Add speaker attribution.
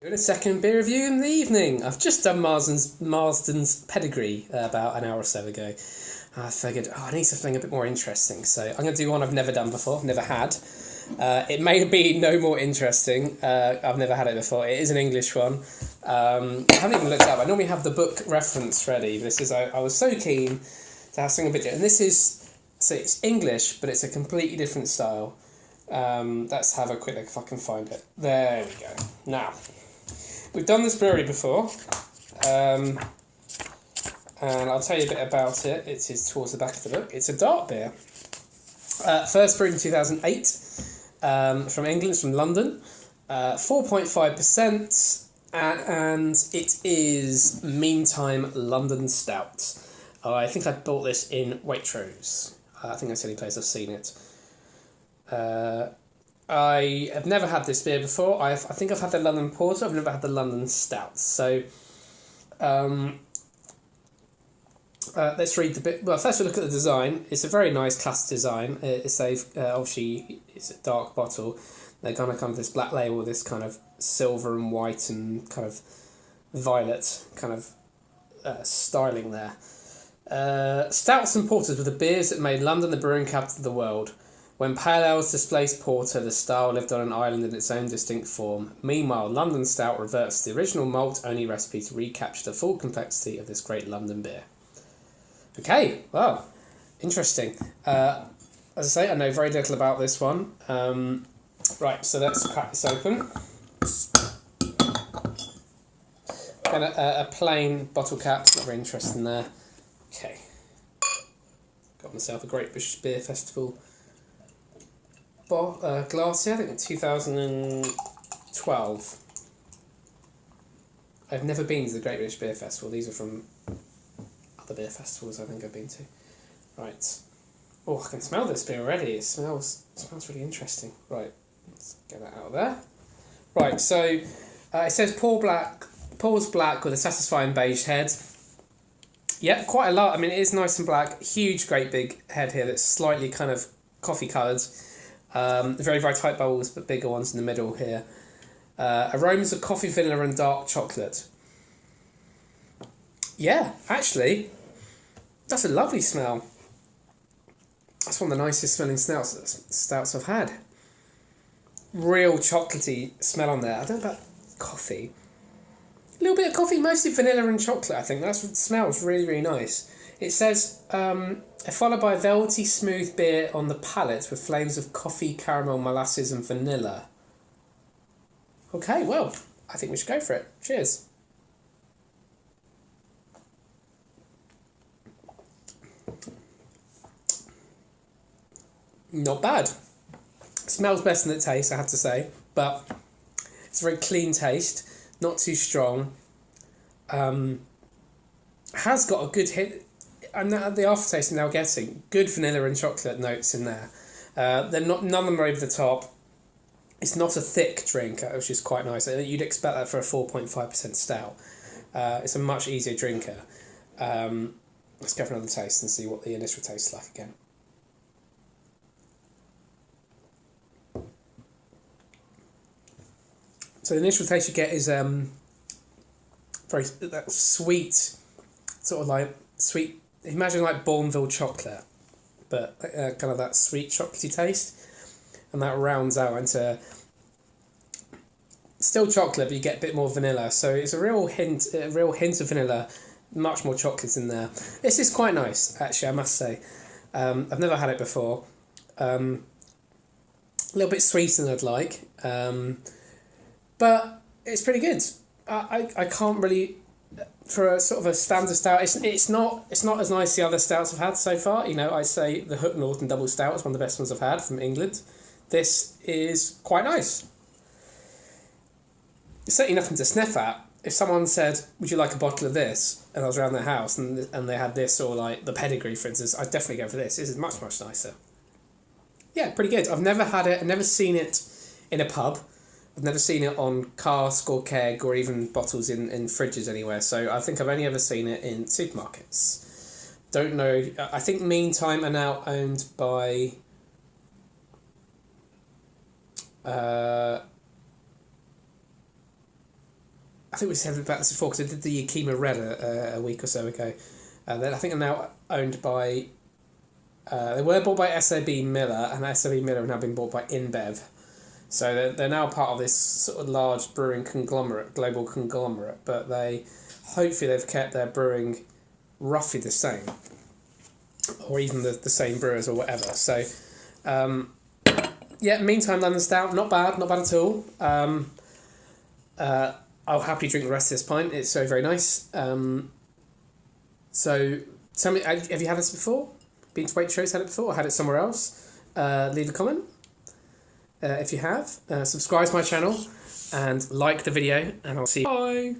Speaker 1: Doing a second beer review in the evening. I've just done Marsden's Pedigree about an hour or so ago. I figured, I need something a bit more interesting, so I'm going to do one I've never done before, never had. It may be no more interesting. I've never had it before. It is an English one. I haven't even looked it up. I normally have the book reference ready. I was so keen to have something a bit different. And this is, so it's English, but it's a completely different style. Let's have a quick look if I can find it. There we go. Now, we've done this brewery before, and I'll tell you a bit about it. It is towards the back of the book. It's a dark beer. First brewed in 2008, from England, from London. 4.5%, and it is Meantime London Stout. I think I bought this in Waitrose. I think that's the only place I've seen it. I have never had this beer before. I think I've had the London Porter. I've never had the London Stout. So, let's read the bit. Well, first we'll look at the design. It's a very nice classic design. Obviously it's a dark bottle. They're gonna come with this black label, this kind of silver and white and kind of violet kind of styling there. Stouts and porters were the beers that made London the brewing capital of the world. When pale ales displaced porter, the style lived on an island in its own distinct form. Meanwhile, London Stout reverts to the original malt-only recipe to recapture the full complexity of this great London beer. Okay, well, interesting. As I say, I know very little about this one. Right, so let's crack this open. Got a plain bottle cap, not very interesting there. Okay. Got myself a Great British Beer Festival glass here, I think in 2012. I've never been to the Great British Beer Festival. These are from other beer festivals I think I've been to. Right. Oh, I can smell this beer already. It smells really interesting. Right, let's get that out of there. Right, so it says pours black with a satisfying beige head. Yep, quite a lot. I mean, it is nice and black. Huge, great big head here that's slightly kind of coffee coloured. Very, very tight bubbles, but bigger ones in the middle here. Aromas of coffee, vanilla and dark chocolate. Yeah, actually, that's a lovely smell. That's one of the nicest smelling stouts I've had. Real chocolatey smell on there. I don't know about coffee. A little bit of coffee, mostly vanilla and chocolate, I think. That's what smells really, really nice. It says, followed by a velvety smooth beer on the palate with flavours of coffee, caramel, molasses and vanilla. Okay, well, I think we should go for it. Cheers. Not bad. Smells better than it tastes, I have to say, but it's a very clean taste, not too strong. Has got a good hit. And the aftertaste I'm now getting good vanilla and chocolate notes in there. None of them are over the top. It's not a thick drink, which is quite nice. You'd expect that for a 4.5% stout. It's a much easier drinker. Let's go for another taste and see what the initial tastes like again. So the initial taste you get is very that sweet, sort of like sweet. Imagine like Bourneville chocolate, but kind of that sweet chocolatey taste, and that rounds out into still chocolate, but you get a bit more vanilla. So it's a real hint of vanilla, much more chocolate in there. This is quite nice, actually, I must say. I've never had it before. A little bit sweeter than I'd like, but it's pretty good. I can't really. For a sort of a standard stout, it's not as nice as the other stouts I've had so far. You know, I say the Hook Norton Double Stout is one of the best ones I've had from England. This is quite nice. It's certainly nothing to sniff at. If someone said, "Would you like a bottle of this?" and I was around their house and they had this, or like the Pedigree, for instance, I'd definitely go for this. This is much, much nicer. Yeah, pretty good. I've never had it. I've never seen it in a pub. I've never seen it on cask or keg or even bottles in fridges anywhere, so I think I've only ever seen it in supermarkets. Don't know. I think Meantime are now owned by I think we said about this before because I did the Yakima Red a week or so ago. That I think are now owned by. They were bought by SAB Miller, and SAB Miller have now been bought by InBev. So they're now part of this sort of large brewing conglomerate, global conglomerate. But hopefully they've kept their brewing roughly the same, or even the same brewers or whatever. So, yeah, Meantime London Stout, not bad at all. I'll happily drink the rest of this pint. It's very, very nice. So tell me, have you had this before? Been to Waitrose, had it before, or had it somewhere else? Leave a comment if you have. Subscribe to my channel and like the video, and I'll see you. Bye!